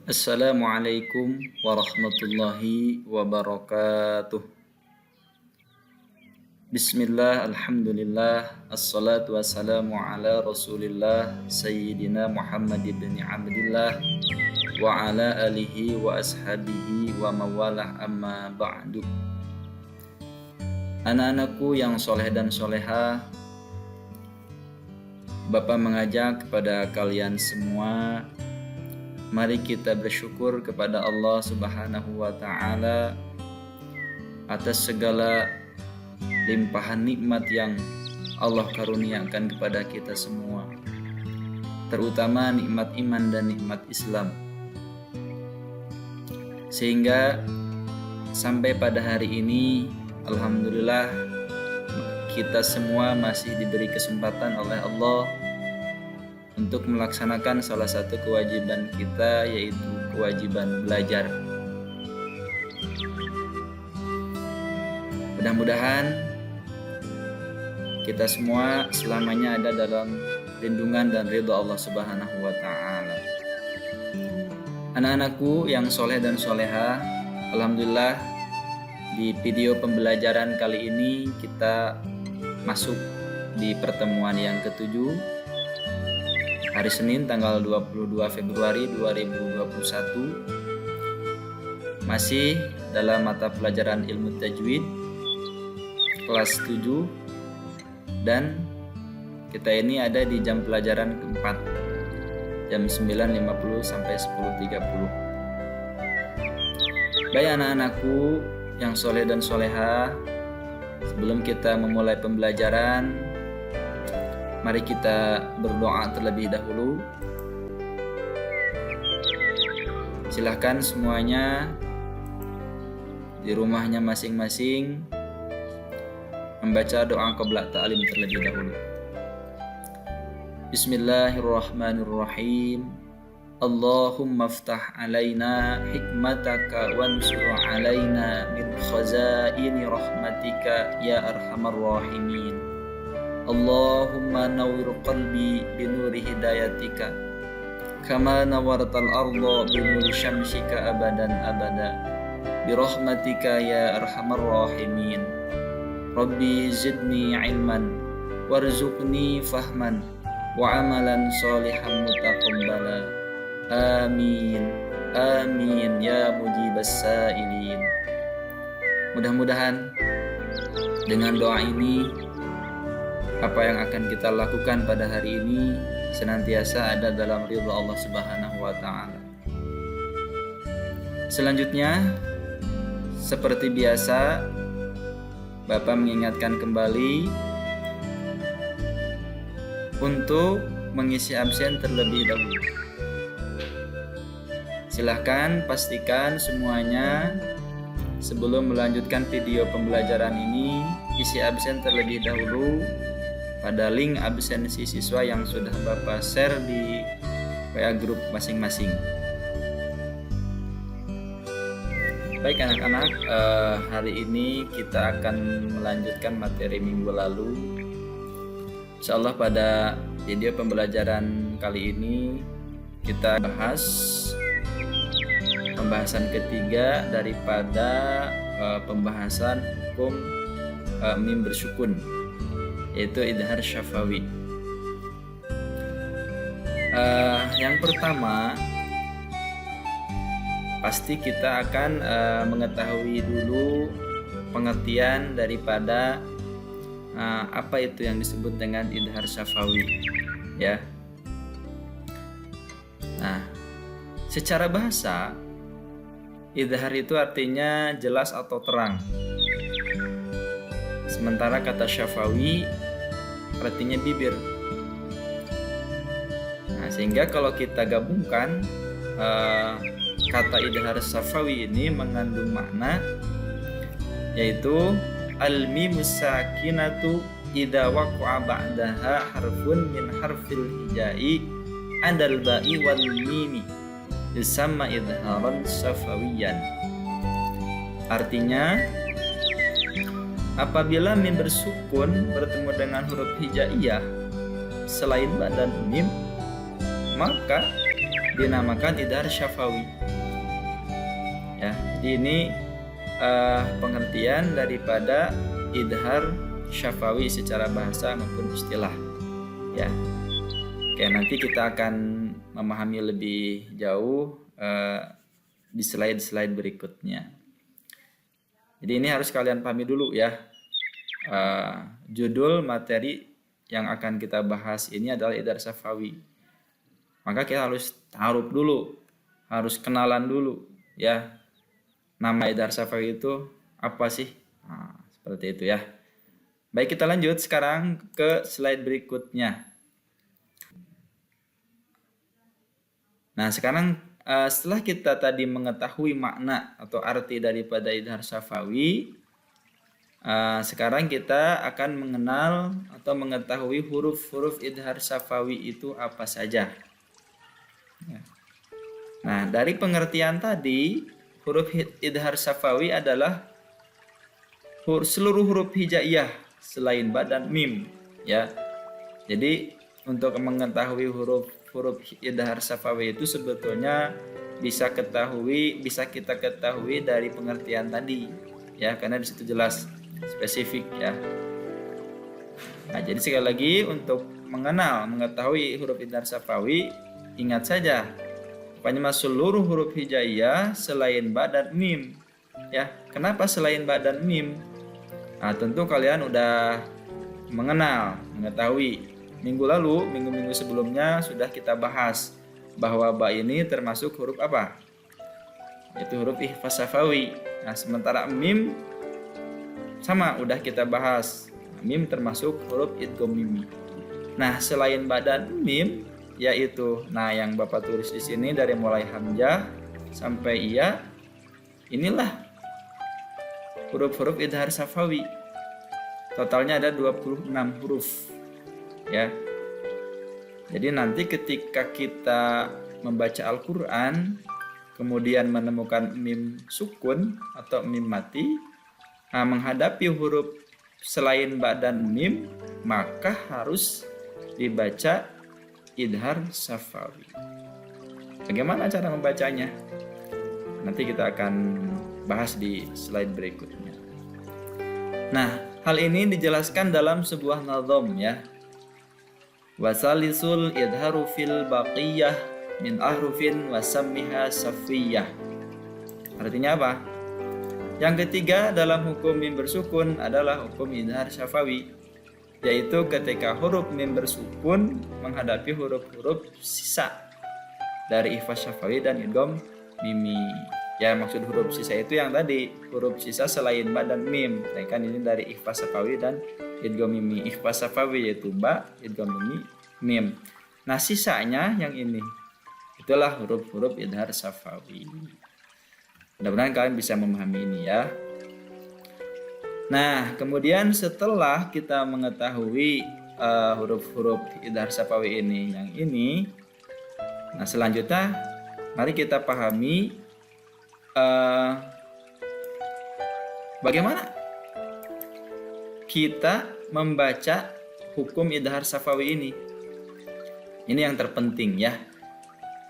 Assalamualaikum warahmatullahi wabarakatuh. Bismillah, alhamdulillah, assalatu wassalamu ala rasulillah Sayyidina Muhammad ibn Abdillah wa ala alihi wa ashabihi wa mawalah amma ba'du. Anak-anakku yang soleh dan soleha, Bapak mengajak kepada kalian semua, mari kita bersyukur kepada Allah Subhanahu wa Ta'ala atas segala limpahan nikmat yang Allah karuniakan kepada kita semua, terutama nikmat iman dan nikmat Islam, sehingga sampai pada hari ini alhamdulillah kita semua masih diberi kesempatan oleh Allah untuk melaksanakan salah satu kewajiban kita, yaitu kewajiban belajar. Mudah-mudahan kita semua selamanya ada dalam lindungan dan ridha Allah Subhanahu wa Ta'ala. Anak-anakku yang soleh dan soleha, alhamdulillah di video pembelajaran kali ini kita masuk di pertemuan yang ketujuh, hari Senin tanggal 22 Februari 2021, masih dalam mata pelajaran ilmu tajwid kelas 7, dan kita ini ada di jam pelajaran keempat, jam 9.50 sampai 10.30. Baik anak-anakku yang soleh dan soleha, sebelum kita memulai pembelajaran, mari kita berdoa terlebih dahulu. Silahkan semuanya di rumahnya masing-masing membaca doa qabla ta'lim terlebih dahulu. Bismillahirrahmanirrahim. Allahumma aftah alaina hikmataka wansur alaina min khazaini rahmatika ya arhamar rahimin. Allahumma nawwir qalbi binuri hidayatika kama nawartal arda binuri syamsika abadan abada birahmatika ya arhamar rahimin. Rabbi zidni ilman warzuqni fahman wa amalan salihan mutaqabbala. Amin amin ya mujibas sa'ilin. Mudah-mudahan dengan doa ini apa yang akan kita lakukan pada hari ini senantiasa ada dalam ridha Allah Subhanahu wa Ta'ala. Selanjutnya, seperti biasa, Bapak mengingatkan kembali untuk mengisi absen terlebih dahulu. Silahkan pastikan semuanya sebelum melanjutkan video pembelajaran ini, isi absen terlebih dahulu pada link absensi siswa yang sudah Bapak share di WA grup masing-masing. Baik anak-anak, hari ini kita akan melanjutkan materi minggu lalu. Insyaallah pada video pembelajaran kali ini kita bahas pembahasan ketiga daripada pembahasan hukum mim bersukun, yaitu idhar syafawi. Yang pertama, pasti kita akan mengetahui dulu pengertian daripada apa itu yang disebut dengan idhar syafawi, ya. Nah, secara bahasa idhar itu artinya jelas atau terang, sementara kata syafawi artinya bibir. Nah, sehingga kalau kita gabungkan, kata idhar syafawi ini mengandung makna, yaitu al-mimus sakinatu idza waqa'a ba'daha harfun min harfil hijai adal ba'i wal mimi yusamma idharan syafawiyan. Artinya, apabila mim bersukun bertemu dengan huruf hijaiyah selain ba dan mim, maka dinamakan idhar syafawi. Ya, jadi ini pengertian daripada idhar syafawi secara bahasa maupun istilah. Ya, oke, nanti kita akan memahami lebih jauh di slide-slide berikutnya. Jadi ini harus kalian pahami dulu ya. Judul materi yang akan kita bahas ini adalah idhar syafawi. Maka kita harus ta'aruf dulu, harus kenalan dulu ya. Nama idhar syafawi itu apa sih? Nah, seperti itu ya. Baik, kita lanjut sekarang ke slide berikutnya. Nah, sekarang setelah kita tadi mengetahui makna atau arti daripada idhar syafawi, sekarang kita akan mengenal atau mengetahui huruf-huruf idhar syafawi itu apa saja. Nah, dari pengertian tadi, huruf idhar syafawi adalah seluruh huruf hijaiyah selain ba dan mim ya. Jadi untuk mengetahui huruf idhar syafawi itu sebetulnya bisa kita ketahui dari pengertian tadi ya, karena di situ jelas spesifik ya. Nah, jadi sekali lagi untuk mengetahui huruf idhar syafawi, ingat saja pokoknya seluruh huruf hijaiyah selain ba dan mim ya. Kenapa selain ba dan mim? Nah, tentu kalian udah mengetahui. Minggu sebelumnya sudah kita bahas bahwa ba ini termasuk huruf apa? Itu huruf ikhfa syafawi. Nah, sementara mim sama udah kita bahas. Mim termasuk huruf idgham mimi. Nah, selain ba dan mim yaitu yang Bapak tulis di sini dari mulai hamzah sampai iya, inilah huruf-huruf idhar syafawi. Totalnya ada 26 huruf ya. Jadi nanti ketika kita membaca Al-Qur'an kemudian menemukan mim sukun atau mim mati, menghadapi huruf selain ba dan mim, maka harus dibaca idhar syafawi. Bagaimana cara membacanya? Nanti kita akan bahas di slide berikutnya. Nah, hal ini dijelaskan dalam sebuah nazam ya. Wasalisul idharu fil baqiyah min ahrufin wasammiha safiyah. Artinya apa? Yang ketiga dalam hukum mim bersukun adalah hukum idhar syafawi, yaitu ketika huruf mim bersukun menghadapi huruf-huruf sisa dari ikhfa syafawi dan idgham mimi. Ya, maksud huruf sisa itu yang tadi, huruf sisa selain ba dan mim. Nah, kan ini dari ikhfa syafawi dan idgham mimi. Ikhfa syafawi yaitu ba, idgham mimi, mim. Nah, sisanya yang ini. Itulah huruf-huruf idhar syafawi. Mudah-mudahan kalian bisa memahami ini ya. Nah, kemudian setelah kita mengetahui huruf-huruf idhar syafawi ini yang ini, nah selanjutnya mari kita pahami bagaimana kita membaca hukum idhar syafawi ini. Ini yang terpenting ya.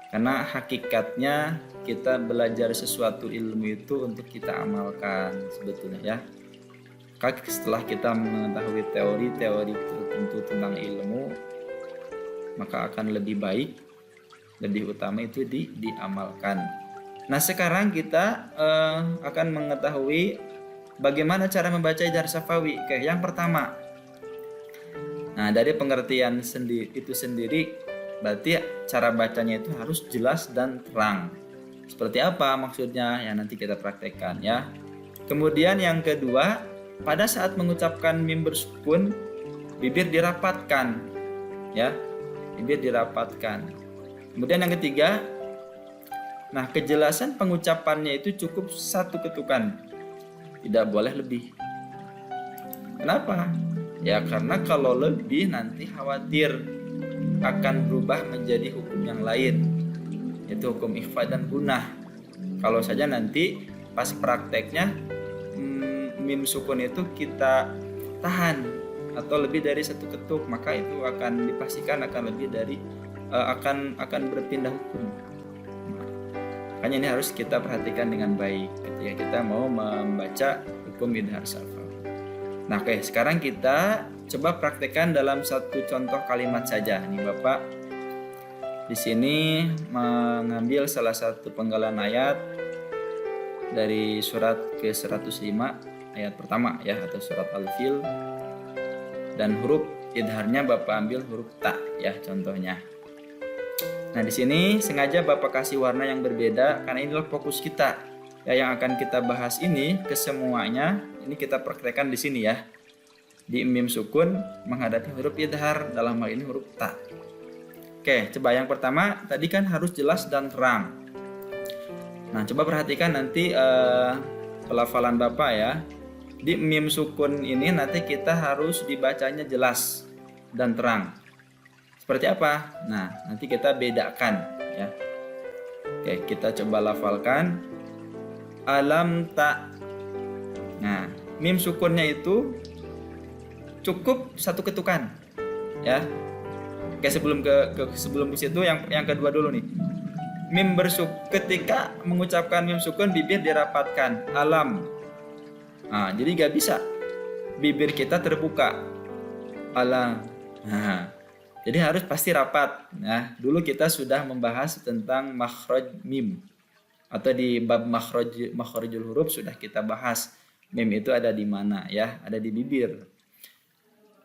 Karena hakikatnya kita belajar sesuatu ilmu itu untuk kita amalkan sebetulnya ya. Setelah kita mengetahui teori-teori tertentu tentang ilmu, maka akan lebih baik, lebih utama itu diamalkan. Nah, sekarang kita akan mengetahui bagaimana cara membaca idhar syafawi. Oke, yang pertama, nah dari pengertian itu sendiri, berarti cara bacanya itu harus jelas dan terang. Seperti apa maksudnya? Ya nanti kita praktekkan ya. Kemudian yang kedua, pada saat mengucapkan mim bersukun, bibir dirapatkan, ya, bibir dirapatkan. Kemudian yang ketiga, nah kejelasan pengucapannya itu cukup satu ketukan, tidak boleh lebih. Kenapa? Ya karena kalau lebih nanti khawatir akan berubah menjadi hukum yang lain, yaitu hukum ikhfa dan gunah. Kalau saja nanti pas prakteknya mim sukun itu kita tahan atau lebih dari satu ketuk, maka itu akan dipastikan akan lebih dari akan berpindah hukum. Makanya ini harus kita perhatikan dengan baik ketika kita mau membaca hukum idhar syafawi. Nah, oke, sekarang kita coba praktekkan dalam satu contoh kalimat saja. Nih Bapak di sini mengambil salah satu penggalan ayat dari surat ke-105 ayat pertama ya, atau surat Al-Fil, dan huruf idharnya Bapak ambil huruf ta ya contohnya. Nah, di sini sengaja Bapak kasih warna yang berbeda karena inilah fokus kita. Ya, yang akan kita bahas ini kesemuanya ini kita praktekkan di sini ya. Di mim sukun menghadapi huruf idhar, dalam hal ini huruf ta. Oke, coba yang pertama tadi kan harus jelas dan terang. Nah, coba perhatikan nanti pelafalan Bapak ya. Di mim sukun ini nanti kita harus dibacanya jelas dan terang. Seperti apa? Nah, nanti kita bedakan ya. Oke, kita coba lafalkan alam ta. Nah, mim sukunnya itu cukup satu ketukan ya. Oke, sebelum ke situ yang kedua dulu nih. Mim ketika mengucapkan mim sukun bibir dirapatkan alam. Nah, jadi gak bisa bibir kita terbuka alam. Nah, jadi harus pasti rapat. Nah, dulu kita sudah membahas tentang makhraj mim, atau di bab makhrajul huruf sudah kita bahas mim itu ada di mana ya, ada di bibir.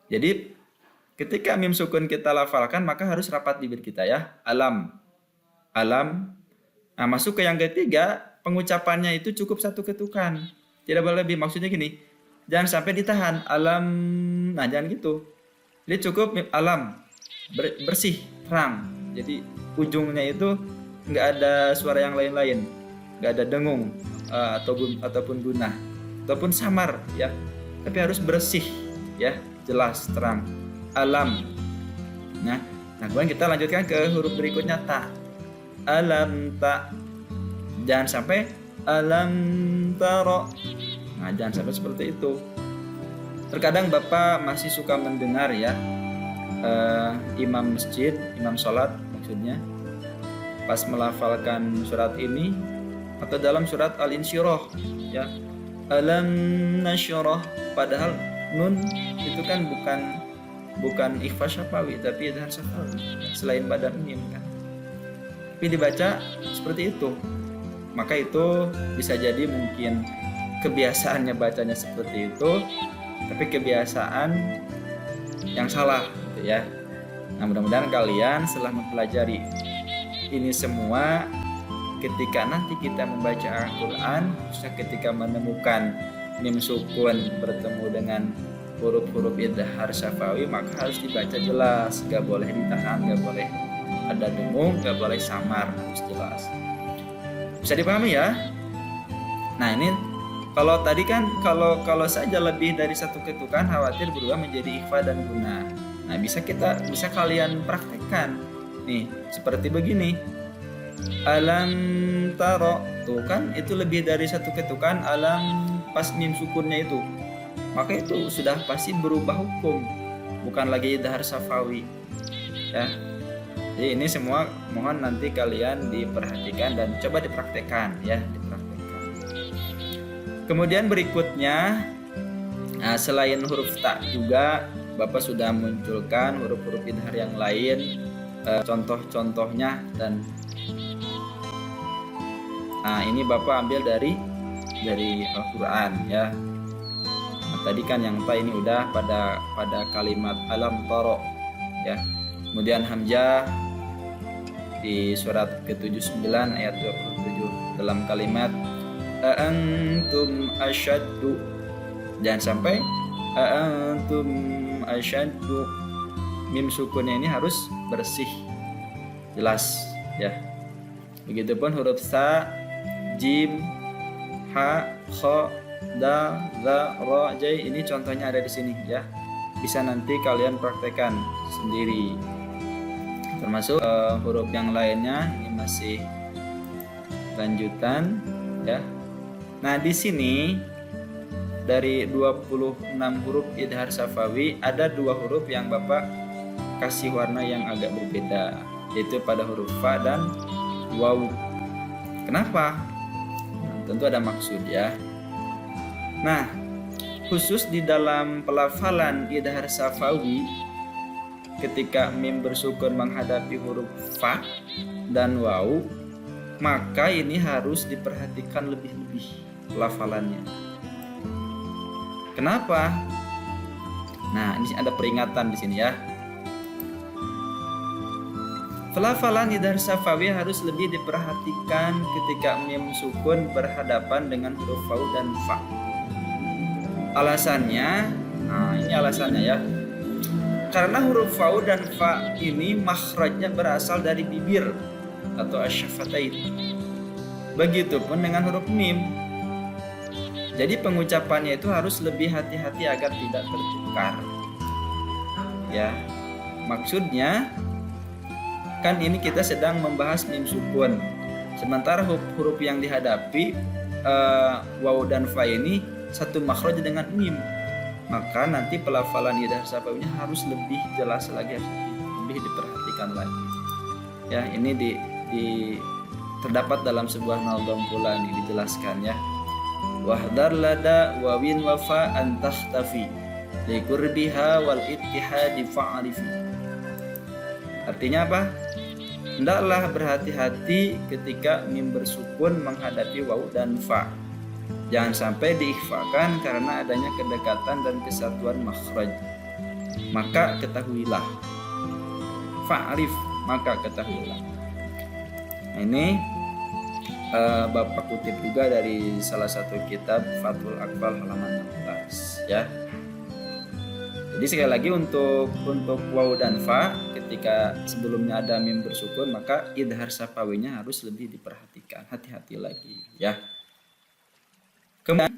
Jadi ketika mim sukun kita lafalkan maka harus rapat bibir kita ya, alam, alam. Nah, masuk ke yang ketiga, pengucapannya itu cukup satu ketukan, tidak boleh lebih. Maksudnya gini, jangan sampai ditahan alam. Nah, jangan gitu. Jadi cukup mim alam, bersih, terang. Jadi ujungnya itu nggak ada suara yang lain-lain, nggak ada dengung ataupun gunah ataupun samar ya, tapi harus bersih ya, jelas, terang, alam. Nah kemudian kita lanjutkan ke huruf berikutnya ta, alam ta. Jangan sampai alam taro. Nah, jangan sampai seperti itu. Terkadang Bapak masih suka mendengar ya, imam masjid, imam sholat maksudnya, pas melafalkan surat ini atau dalam surat Al-Insyirah ya, alam nasyrah, padahal nun itu kan bukan ikhfa syafawi tapi idhar syafawi selain pada mim kan, tapi dibaca seperti itu. Maka itu bisa jadi mungkin kebiasaannya bacanya seperti itu, tapi kebiasaan yang salah gitu ya. Nah, mudah-mudahan kalian setelah mempelajari ini semua, ketika nanti kita membaca Al-Quran, ketika menemukan mim sukun bertemu dengan huruf-huruf idhar syafawi, maka harus dibaca jelas, gak boleh ditahan, gak boleh ada dengung, gak boleh samar, harus jelas. Bisa dipahami ya? Nah, ini kalau tadi kan kalau saja lebih dari satu ketukan khawatir berubah menjadi ikhfa dan guna. Nah, bisa kalian praktekkan nih seperti begini, alam taro, tuh kan itu lebih dari satu ketukan alam pas mim sukunnya itu, maka itu sudah pasti berubah hukum, bukan lagi idhar syafawi ya. Jadi ini semua mohon nanti kalian diperhatikan dan coba dipraktekkan ya, dipraktekkan. Kemudian berikutnya, nah, selain huruf ta juga Bapak sudah munculkan huruf-huruf idhar yang lain, contoh-contohnya, dan nah ini Bapak ambil dari Al-Quran ya. Nah, tadi kan yang ta ini udah pada kalimat alam taro ya. Kemudian hamzah di surat ke-79 ayat 27 dalam kalimat antum asyaddu. Jangan sampai antum asyaddu, mim sukunnya ini harus bersih, jelas ya. Begitupun huruf sa, jim, ha, kha, da, za, ra, jai, ini contohnya ada di sini ya. Bisa nanti kalian praktekkan sendiri. Termasuk huruf yang lainnya, ini masih lanjutan ya. Nah, di sini dari 26 huruf idhar syafawi ada 2 huruf yang Bapak kasih warna yang agak berbeda, yaitu pada huruf fa dan waw. Kenapa? Nah, tentu ada maksud ya. Nah, khusus di dalam pelafalan idhar safawi ketika mim bersukun menghadapi huruf fa dan waw, maka ini harus diperhatikan lebih-lebih pelafalannya. Kenapa? Nah, ini ada peringatan di sini ya. Pelafalan idhar safawi harus lebih diperhatikan ketika mim sukun berhadapan dengan huruf waw dan fa. Alasannya, nah ini alasannya ya. Karena huruf waw dan fa ini makhrajnya berasal dari bibir atau asyafatain. Begitupun dengan huruf mim. Jadi pengucapannya itu harus lebih hati-hati agar tidak tertukar. Ya, maksudnya kan ini kita sedang membahas mim sukun. Sementara huruf yang dihadapi waw dan fa ini satu makhraj dengan mim. Maka nanti pelafalan idhar safawinya harus lebih jelas lagi, harus lebih diperhatikan lagi. Ya, ini terdapat dalam sebuah naldom pula nih dijelaskan ya. Wahdar lada wawin wafa antakhtafi liqurbiha wal ittihadi fa'arifi. Artinya apa? Hendaklah berhati-hati ketika mim bersukun menghadapi waw dan fa. Jangan sampai diikhfakan karena adanya kedekatan dan kesatuan makhraj. Maka ketahuilah. Fa'arif, maka ketahuilah. Nah, ini Bapak kutip juga dari salah satu kitab Fathul Aqfal halaman 16 ya. Jadi sekali lagi untuk waw dan fa ketika sebelumnya ada mim bersukun, maka idhar safawinya harus lebih diperhatikan, hati-hati lagi ya. Kemudian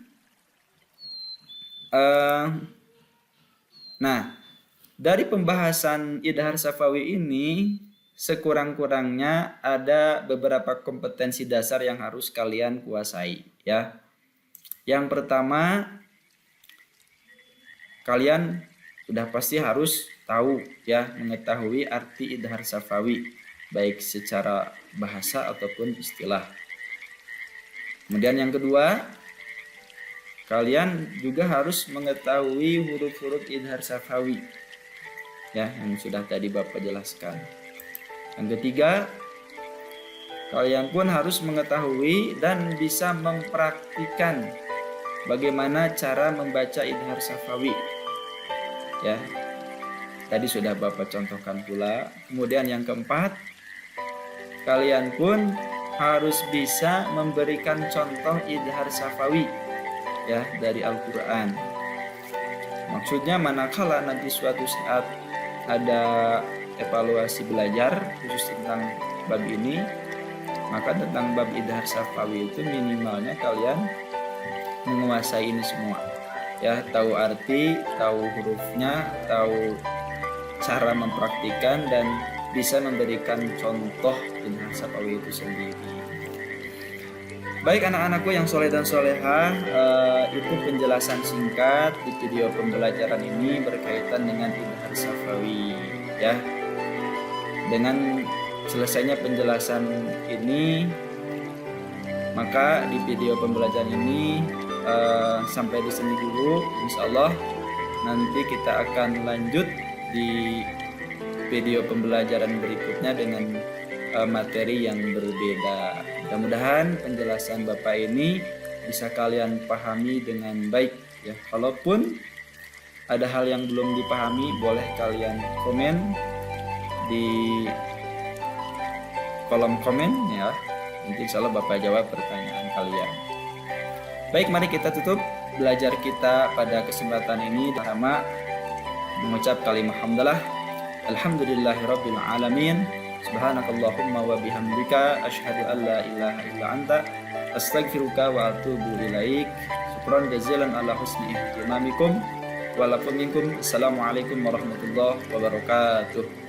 nah, dari pembahasan idhar safawi ini sekurang-kurangnya ada beberapa kompetensi dasar yang harus kalian kuasai ya. Yang pertama, kalian sudah pasti harus tahu ya, mengetahui arti idhar safawi baik secara bahasa ataupun istilah. Kemudian yang kedua, kalian juga harus mengetahui huruf-huruf idhar safawi ya, yang sudah tadi Bapak jelaskan. Yang ketiga, kalian pun harus mengetahui dan bisa mempraktikkan bagaimana cara membaca idhar safawi ya. Tadi sudah Bapak contohkan pula. Kemudian yang keempat, kalian pun harus bisa memberikan contoh idhar safawi ya dari Al-Quran. Maksudnya manakala nanti suatu saat ada evaluasi belajar khusus tentang bab ini, maka tentang bab idhar safawi itu minimalnya kalian menguasai ini semua ya, tahu arti, tahu hurufnya, tahu cara mempraktikkan, dan bisa memberikan contoh idhar safawi itu sendiri. Baik anak-anakku yang soleh dan solehah, itu penjelasan singkat di video pembelajaran ini berkaitan dengan idhar safawi ya. Dengan selesainya penjelasan ini, maka di video pembelajaran ini sampai di sini dulu. Insya Allah nanti kita akan lanjut di video pembelajaran berikutnya dengan materi yang berbeda. Mudah-mudahan penjelasan Bapak ini bisa kalian pahami dengan baik ya. Kalaupun ada hal yang belum dipahami, boleh kalian komen di kolom komen ya. Nanti insya Allah Bapak jawab pertanyaan kalian. Baik, mari kita tutup belajar kita pada kesempatan ini pertama mengucap kalimat hamdalah. Alhamdulillahirabbil alamin. Subhanakallahumma wa bihamdika asyhadu an la ilaha illa anta astaghfiruka wa atubu ilaik. Syukran jazilan ala husni ihtimamikum wa lakum minkum. Assalamualaikum warahmatullahi wabarakatuh.